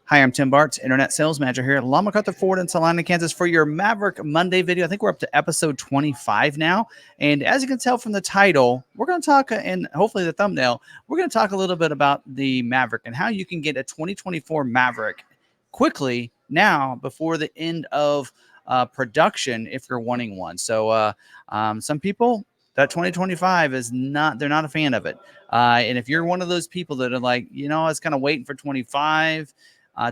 Hi, I'm Tim Bartz, Internet Sales Manager here at McArthur Ford in Salina, Kansas for your Maverick Monday video. I think we're up to episode 25 now. And as you can tell from the title, we're going to talk, and hopefully the thumbnail, we're going to talk a little bit about the Maverick and how you can get a 2024 Maverick quickly now before the end of production if you're wanting one. So some people, that 2025 is not, they're not a fan of it. And if you're one of those people that are like, I was kind of waiting for 25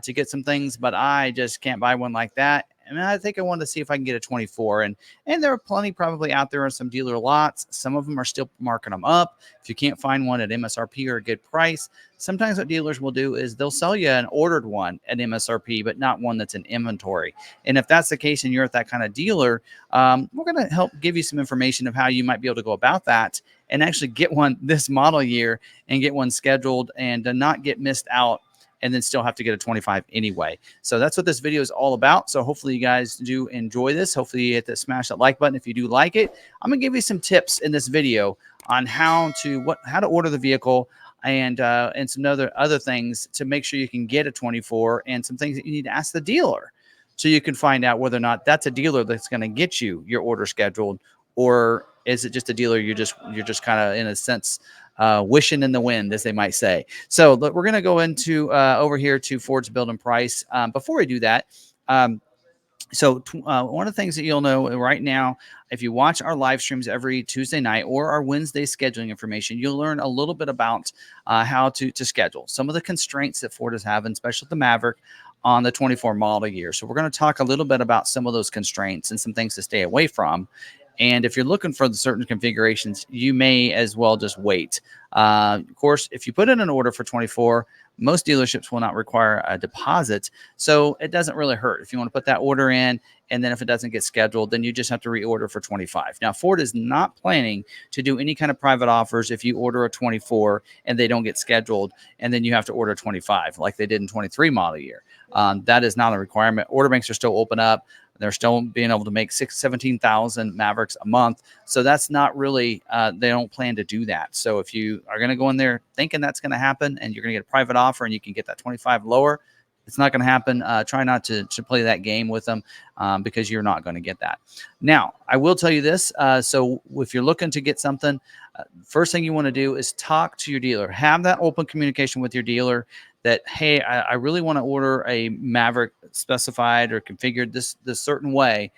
to get some things, but I just can't buy one like that. I mean, I think I wanted to see if I can get a 24, and there are plenty probably out there on some dealer lots. Some of them are still marking them up. If you can't find one at MSRP or a good price, sometimes what dealers will do is they'll sell you an ordered one at MSRP, but not one that's in inventory. And if that's the case and you're at that kind of dealer, we're going to help give you some information of how you might be able to go about that and actually get one this model year and get one scheduled and not get missed out and then still have to get a 25 anyway. So that's what this video is all about. So hopefully you guys do enjoy this. Hopefully you hit smash that like button if you do like it. I'm gonna give you some tips in this video on how to order the vehicle and some other things to make sure you can get a 24, and some things that you need to ask the dealer so you can find out whether or not that's a dealer that's going to get you your order scheduled, or is it just a dealer you're just kind of in a sense wishing in the wind, as they might say. So look, we're going to go into over here to Ford's build and price. Before we do that, one of the things that you'll know right now, if you watch our live streams every Tuesday night or our Wednesday scheduling information, you'll learn a little bit about how to schedule, some of the constraints that Ford is having, especially the Maverick on the 24 model year. So we're going to talk a little bit about some of those constraints and some things to stay away from. And if you're looking for the certain configurations, you may as well just wait. Of course, if you put in an order for 24, most dealerships will not require a deposit, so it doesn't really hurt. If you want to put that order in, and then if it doesn't get scheduled, then you just have to reorder for 25. Now, Ford is not planning to do any kind of private offers if you order a 24 and they don't get scheduled, and then you have to order 25 like they did in 23 model year. That is not a requirement. Order banks are still open up. They're still being able to make 17,000 Mavericks a month. So that's not really, they don't plan to do that. So if you are going to go in there thinking that's going to happen and you're going to get a private offer and you can get that 25 lower, it's not going to happen. Try not to play that game with them because you're not going to get that. Now, I will tell you this. So if you're looking to get something, first thing you want to do is talk to your dealer. Have that open communication with your dealer that, hey, I really want to order a Maverick specified or configured this certain way.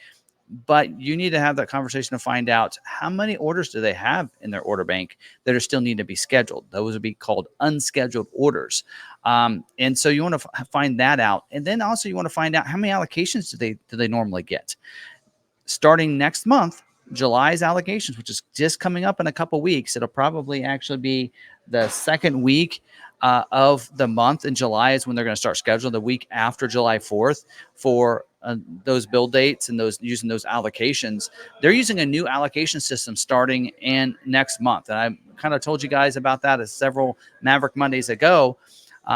But you need to have that conversation to find out how many orders do they have in their order bank that are still need to be scheduled. Those would be called unscheduled orders. And so you want to find that out. And then also you want to find out how many allocations do they normally get. Starting next month, July's allocations, which is just coming up in a couple weeks. It'll probably actually be the second week of the month in July is when they're going to start scheduling, the week after July 4th for those build dates and those using those allocations. They're using a new allocation system starting in next month. And I kind of told you guys about that as several Maverick Mondays ago.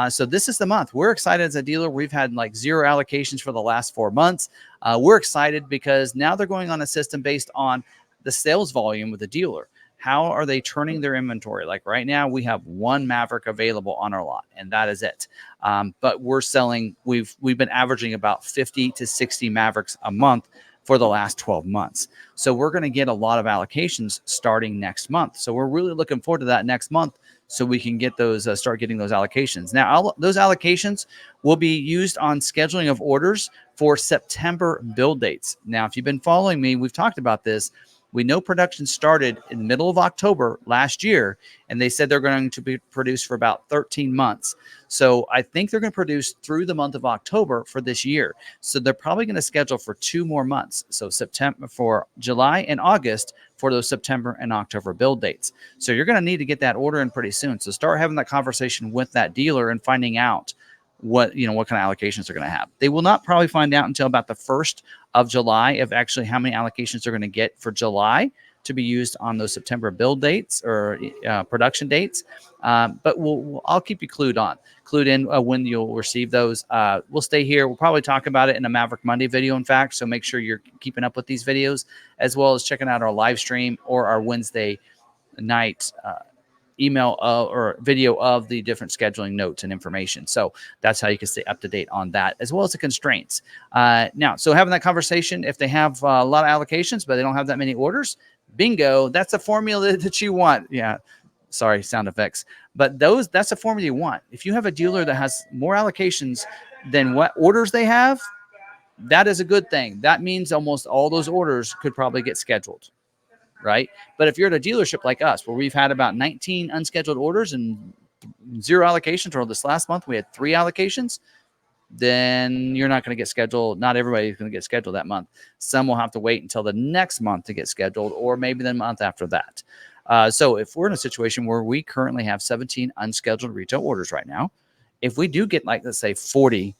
So this is the month. We're excited as a dealer. We've had like 0 allocations for the last 4 months. We're excited because now they're going on a system based on the sales volume with the dealer. How are they turning their inventory? Like right now, we have 1 Maverick available on our lot, and that is it. But we're selling, we've been averaging about 50 to 60 Mavericks a month for the last 12 months. So we're going to get a lot of allocations starting next month. So we're really looking forward to that next month so we can get those, start getting those allocations. Now, those allocations will be used on scheduling of orders for September build dates. Now, if you've been following me, we've talked about this. We know production started in the middle of October last year, and they said they're going to be produced for about 13 months. So I think they're going to produce through the month of October for this year. So they're probably going to schedule for 2 more months. So September for July and August for those September and October build dates. So you're going to need to get that order in pretty soon. So start having that conversation with that dealer and finding out what kind of allocations they're going to have. They will not probably find out until about the 1st of July of actually how many allocations they're going to get for July to be used on those September build dates or production dates. But I'll keep you clued in when you'll receive those. We'll stay here. We'll probably talk about it in a Maverick Monday video, in fact. So make sure you're keeping up with these videos, as well as checking out our live stream or our Wednesday night email or video of the different scheduling notes and information. So that's how you can stay up to date on that, as well as the constraints. Now, so having that conversation, if they have a lot of allocations, but they don't have that many orders, bingo, that's the formula that you want. Yeah. Sorry, sound effects. But that's the formula you want. If you have a dealer that has more allocations than what orders they have, that is a good thing. That means almost all those orders could probably get scheduled, right? But if you're at a dealership like us, where we've had about 19 unscheduled orders and 0 allocations, or this last month we had 3 allocations, then you're not going to get scheduled. Not everybody's going to get scheduled that month. Some will have to wait until the next month to get scheduled, or maybe the month after that. So if we're in a situation where we currently have 17 unscheduled retail orders right now, if we do get, like, let's say 40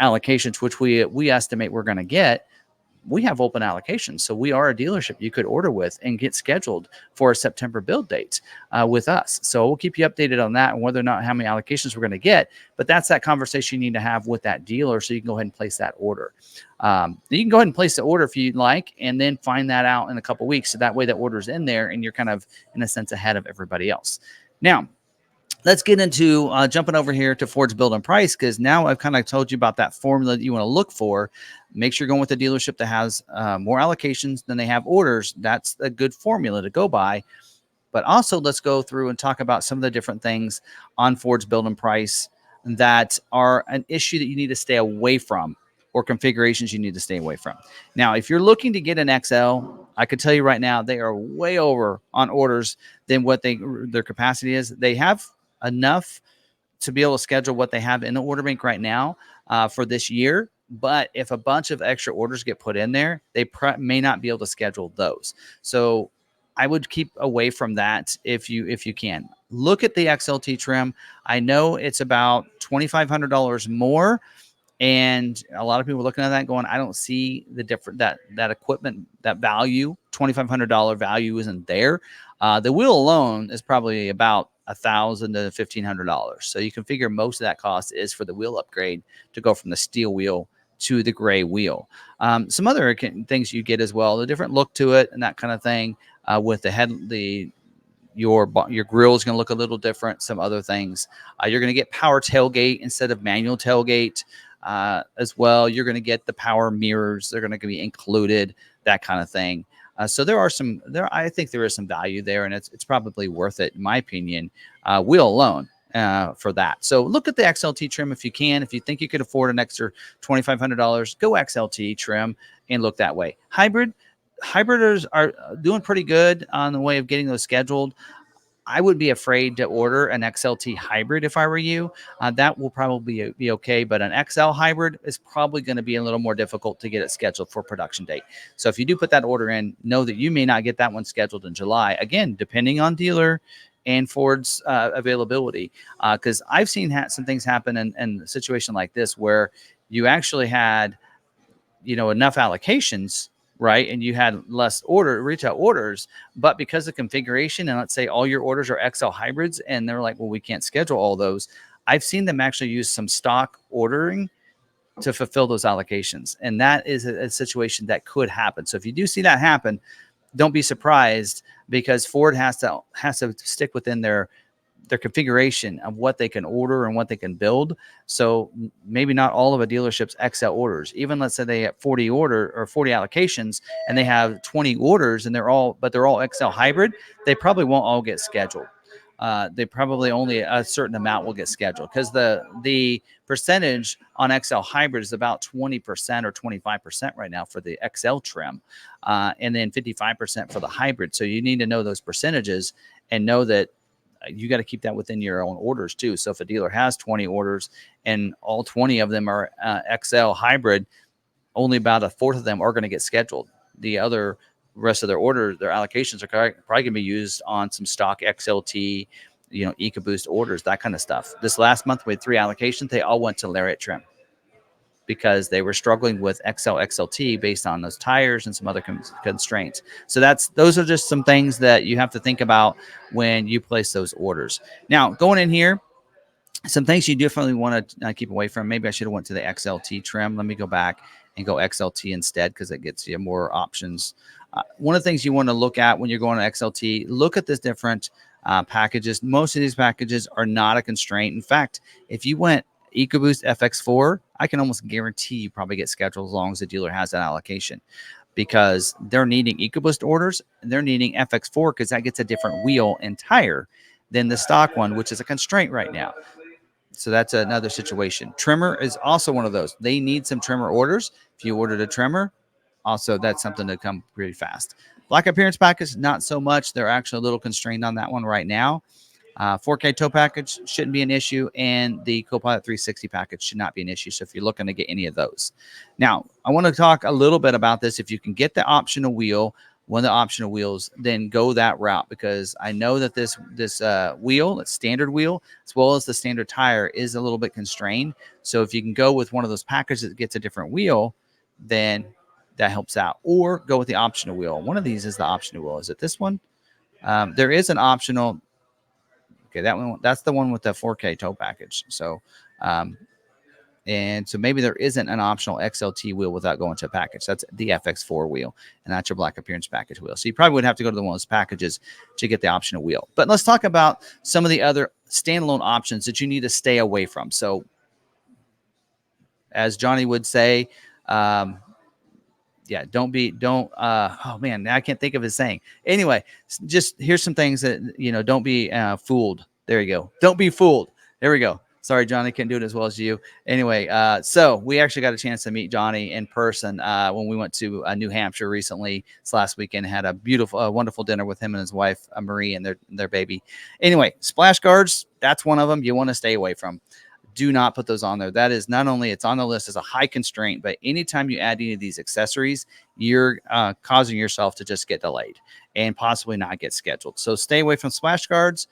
allocations, which we estimate we're going to get, we have open allocations. So we are a dealership you could order with and get scheduled for a September build date with us. So we'll keep you updated on that and whether or not how many allocations we're going to get. But that's that conversation you need to have with that dealer so you can go ahead and place that order. You can go ahead and place the order if you'd like, and then find that out in a couple of weeks. So that way that order's in there and you're kind of, in a sense, ahead of everybody else. Now, let's get into jumping over here to Ford's Build and Price, because now I've kind of told you about that formula that you want to look for. Make sure you're going with a dealership that has more allocations than they have orders. That's a good formula to go by. But also, let's go through and talk about some of the different things on Ford's Build and Price that are an issue that you need to stay away from, or configurations you need to stay away from. Now, if you're looking to get an XL, I can tell you right now, they are way over on orders than what their capacity is. They have enough to be able to schedule what they have in the order bank right now for this year. But if a bunch of extra orders get put in there, they may not be able to schedule those. So I would keep away from that if you can. Look at the XLT trim. I know it's about $2,500 more. And a lot of people are looking at that going, I don't see the different that equipment, that value, $2,500 value isn't there. The wheel alone is probably about $1,000 to $1,500. So you can figure most of that cost is for the wheel upgrade to go from the steel wheel to the gray wheel. Some other things you get as well, the different look to it and that kind of thing. With your grill is going to look a little different. Some other things, you're going to get power tailgate instead of manual tailgate. As well, you're going to get the power mirrors. They're going to be included, that kind of thing. So I think there is some value there, and it's probably worth it, in my opinion, wheel alone for that. So look at the XLT trim if you can. If you think you could afford an extra $2,500, go XLT trim and look that way. Hybriders are doing pretty good on the way of getting those scheduled. I would be afraid to order an XLT hybrid if I were you. That will probably be okay, but an XL hybrid is probably going to be a little more difficult to get it scheduled for production date. So if you do put that order in, know that you may not get that one scheduled in July. Again, depending on dealer and Ford's availability, because I've seen some things happen in a situation like this where you actually had, enough allocations, right? And you had less retail orders, but because of configuration, and let's say all your orders are XL hybrids, and they're like, well, we can't schedule all those. I've seen them actually use some stock ordering to fulfill those allocations. And that is a situation that could happen. So if you do see that happen, don't be surprised, because Ford has to stick within their configuration of what they can order and what they can build. So maybe not all of a dealership's XL orders. Even let's say they have 40 allocations and they have 20 orders and they're all XL hybrid, they probably won't all get scheduled. They probably only a certain amount will get scheduled, because the percentage on XL hybrid is about 20% or 25% right now for the XL trim, and then 55% for the hybrid. So you need to know those percentages and know that you got to keep that within your own orders too. So if a dealer has 20 orders and all 20 of them are XL hybrid, only about a fourth of them are going to get scheduled. The rest of their orders, their allocations are probably going to be used on some stock XLT, EcoBoost orders, that kind of stuff. This last month we had 3 allocations. They all went to Lariat trim because they were struggling with XLT based on those tires and some other constraints. So those are just some things that you have to think about when you place those orders. Now, going in here, some things you definitely want to keep away from. Maybe I should have went to the XLT trim. Let me go back and go XLT instead, because it gets you more options. One of the things you want to look at when you're going to XLT, look at this different packages. Most of these packages are not a constraint. In fact, if you went EcoBoost FX4, I can almost guarantee you probably get scheduled as long as the dealer has that allocation, because they're needing EcoBoost orders and they're needing FX4 because that gets a different wheel and tire than the stock one, which is a constraint right now. So that's another situation. Trimmer is also one of those. They need some trimmer orders. If you ordered a trimmer, also that's something to come pretty fast. Black appearance package, not so much. They're actually a little constrained on that one right now. 4K tow package shouldn't be an issue, and the Copilot 360 package should not be an issue. So if you're looking to get any of those, now I want to talk a little bit about this. If you can get the optional wheel, one of the optional wheels, then go that route, because I know that this wheel, that standard wheel, as well as the standard tire, is a little bit constrained. So if you can go with one of those packages that gets a different wheel, then that helps out. Or go with the optional wheel. One of these is the optional wheel. Is it this one? There is an optional. Okay, that one, that's the one with the 4K tow package. So, and so maybe there isn't an optional XLT wheel without going to a package. That's the FX4 wheel, and that's your black appearance package wheel. So you probably would have to go to one of those packages to get the optional wheel. But let's talk about some of the other standalone options that you need to stay away from. So, as Johnny would say, yeah, don't oh man, I can't think of his saying. Anyway, just here's some things that, don't be fooled. There you go. Don't be fooled. There we go. Sorry, Johnny, can't do it as well as you. Anyway, so we actually got a chance to meet Johnny in person when we went to New Hampshire recently. This last weekend, had a beautiful, wonderful dinner with him and his wife, Marie, and their baby. Anyway, splash guards, that's one of them you want to stay away from. Do not put those on there. That is, not only it's on the list as a high constraint, but anytime you add any of these accessories, you're causing yourself to just get delayed and possibly not get scheduled. So stay away from splash guards.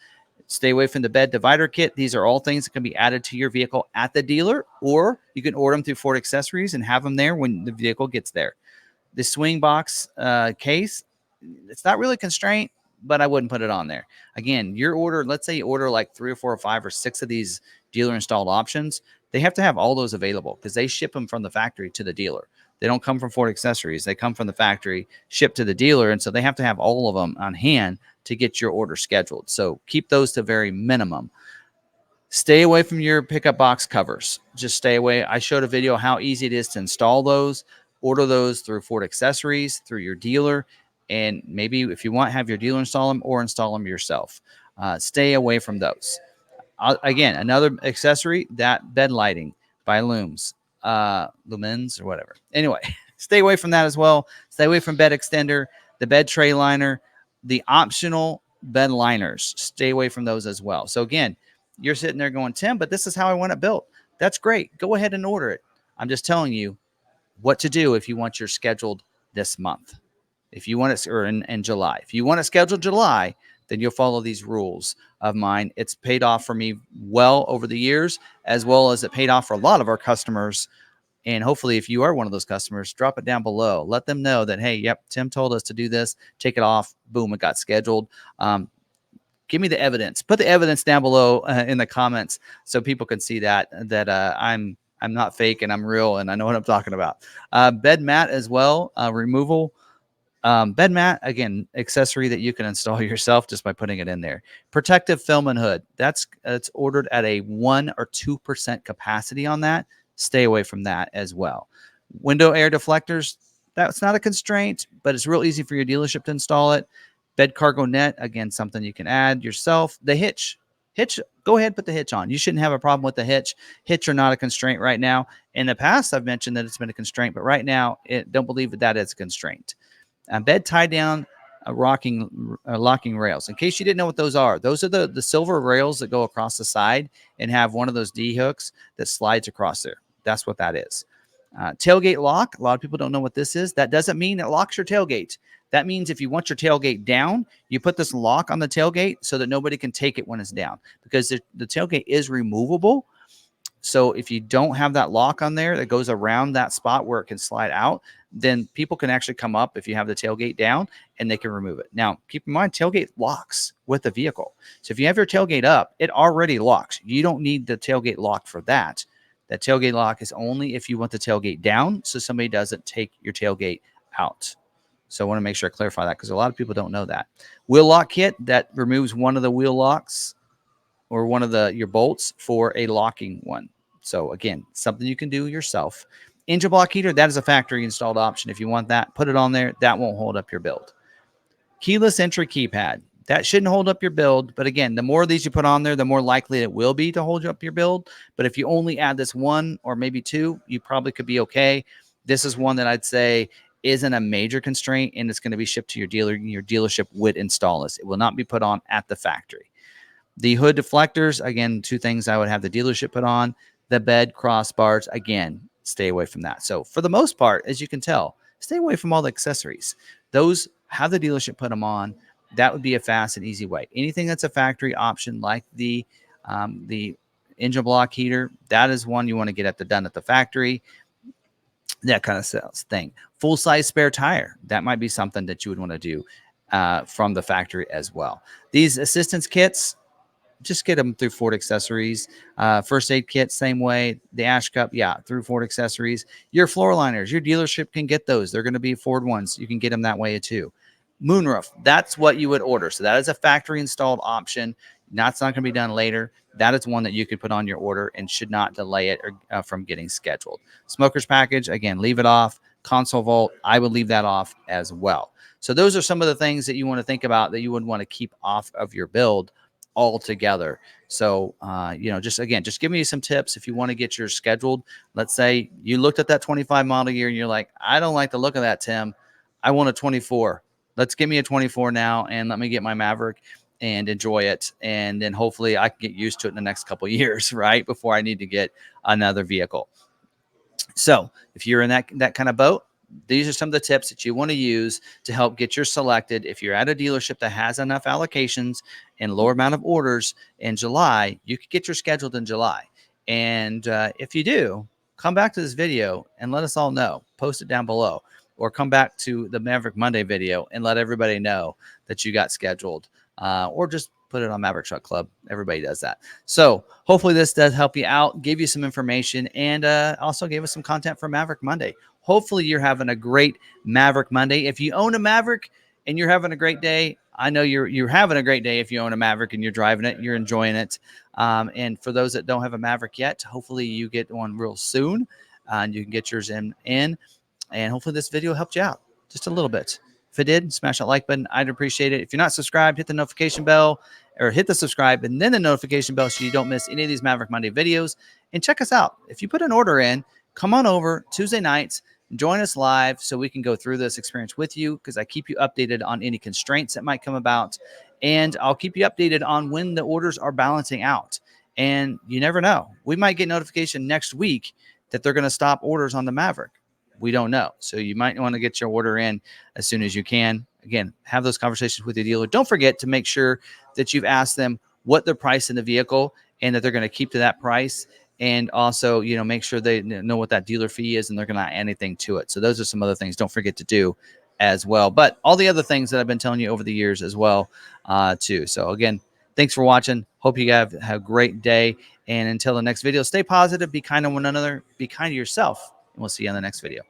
Stay away from the bed divider kit. These are all things that can be added to your vehicle at the dealer, or you can order them through Ford Accessories and have them there when the vehicle gets there. The swing box case, it's not really a constraint, but I wouldn't put it on there. Again, your order, let's say you order like 3 or 4 or 5 or 6 of these dealer installed options, they have to have all those available because they ship them from the factory to the dealer. They don't come from Ford Accessories. They come from the factory, shipped to the dealer. And so they have to have all of them on hand to get your order scheduled. So keep those to very minimum. Stay away from your pickup box covers. Just stay away. I showed a video how easy it is to install those. Order those through Ford Accessories, through your dealer. And maybe if you want, have your dealer install them or install them yourself. Stay away from those. Again, another accessory, that bed lighting by Lumens or whatever. Anyway, stay away from that as well. Stay away from bed extender, the bed tray liner, the optional bed liners. Stay away from those as well. So again, you're sitting there going, Tim, but this is how I want it built. That's great. Go ahead and order it. I'm just telling you what to do if you want yours scheduled this month. If you want it, or in July. If you want it scheduled July, then you'll follow these rules of mine. It's paid off for me well over the years, as well as it paid off for a lot of our customers. And hopefully, if you are one of those customers, drop it down below. Let them know that, hey, yep, Tim told us to do this. Take it off. Boom, it got scheduled. Give me the evidence. Put the evidence down below in the comments so people can see that I'm not fake and I'm real and I know what I'm talking about. Bed mat as well, removal. Bed mat, again, accessory that you can install yourself just by putting it in there. Protective film and hood. It's ordered at a 1 or 2% capacity on that. Stay away from that as well. Window air deflectors. That's not a constraint, but it's real easy for your dealership to install it. Bed cargo net, again, something you can add yourself. The hitch, go ahead, put the hitch on. You shouldn't have a problem with the hitch. Hitch are not a constraint right now. In the past, I've mentioned that it's been a constraint, but right now, don't believe that is a constraint. Bed tie down, locking rails. In case you didn't know what those are the silver rails that go across the side and have one of those D hooks that slides across there. That's what that is. Tailgate lock. A lot of people don't know what this is. That doesn't mean it locks your tailgate. That means if you want your tailgate down, you put this lock on the tailgate so that nobody can take it when it's down, because the tailgate is removable. So if you don't have that lock on there that goes around that spot where it can slide out, then people can actually come up if you have the tailgate down and they can remove it. Now, keep in mind, tailgate locks with the vehicle. So if you have your tailgate up, it already locks. You don't need the tailgate lock for that. That tailgate lock is only if you want the tailgate down so somebody doesn't take your tailgate out. So I want to make sure I clarify that because a lot of people don't know that. Wheel lock kit that removes one of the wheel locks or one of your bolts for a locking one. So again, something you can do yourself. Engine block heater, that is a factory installed option. If you want that, put it on there. That won't hold up your build. Keyless entry keypad. That shouldn't hold up your build. But again, the more of these you put on there, the more likely it will be to hold up your build. But if you only add this one or maybe two, you probably could be okay. This is one that I'd say isn't a major constraint, and it's going to be shipped to your dealer. Your dealership would install this. It will not be put on at the factory. The hood deflectors, again, two things I would have the dealership put on. The bed crossbars, again, stay away from that. So for the most part, as you can tell, stay away from all the accessories. Those, have the dealership put them on. That would be a fast and easy way. Anything that's a factory option, like the engine block heater, that is one you want to get done at the factory. That kind of sales thing. Full size spare tire, that might be something that you would want to do from the factory as well. These assistance kits, just get them through Ford Accessories. First aid kit, same way. The ash cup, yeah, through Ford Accessories. Your floor liners, your dealership can get those. They're going to be Ford ones. You can get them that way too. Moonroof, that's what you would order. So that is a factory installed option. That's not going to be done later. That is one that you could put on your order and should not delay it from getting scheduled. Smoker's package, again, leave it off. Console vault, I would leave that off as well. So those are some of the things that you want to think about that you would want to keep off of your build altogether. So, just give me some tips if you want to get yours scheduled. Let's say you looked at that 25 model year and you're like, I don't like the look of that, Tim. I want a 24. Let's give me a 24 now and let me get my Maverick and enjoy it. And then hopefully I can get used to it in the next couple of years, right? Before I need to get another vehicle. So if you're in that kind of boat, these are some of the tips that you want to use to help get yours selected. If you're at a dealership that has enough allocations and lower amount of orders in July, you could get your scheduled in July. And if you do, come back to this video and let us all know. Post it down below, or come back to the Maverick Monday video and let everybody know that you got scheduled, or just put it on Maverick Truck Club. Everybody does that. So hopefully this does help you out, give you some information, and also gave us some content for Maverick Monday. Hopefully you're having a great Maverick Monday. If you own a Maverick and you're having a great day, I know you're having a great day. If you own a Maverick and you're driving it, you're enjoying it. And for those that don't have a Maverick yet, hopefully you get one real soon, and you can get yours in. And hopefully this video helped you out just a little bit. If it did, smash that like button. I'd appreciate it. If you're not subscribed, hit the notification bell, or hit the subscribe and then the notification bell so you don't miss any of these Maverick Monday videos. And check us out. If you put an order in, come on over Tuesday nights, join us live so we can go through this experience with you, because I keep you updated on any constraints that might come about. And I'll keep you updated on when the orders are balancing out. And you never know. We might get notification next week that they're going to stop orders on the Maverick. We don't know. So you might want to get your order in as soon as you can. Again, have those conversations with your dealer. Don't forget to make sure that you've asked them what their price in the vehicle and that they're going to keep to that price. And also, make sure they know what that dealer fee is and they're going to add anything to it. So those are some other things don't forget to do as well. But all the other things that I've been telling you over the years as well, too. So again, thanks for watching. Hope you have a great day. And until the next video, stay positive, be kind to one another, be kind to yourself, and we'll see you on the next video.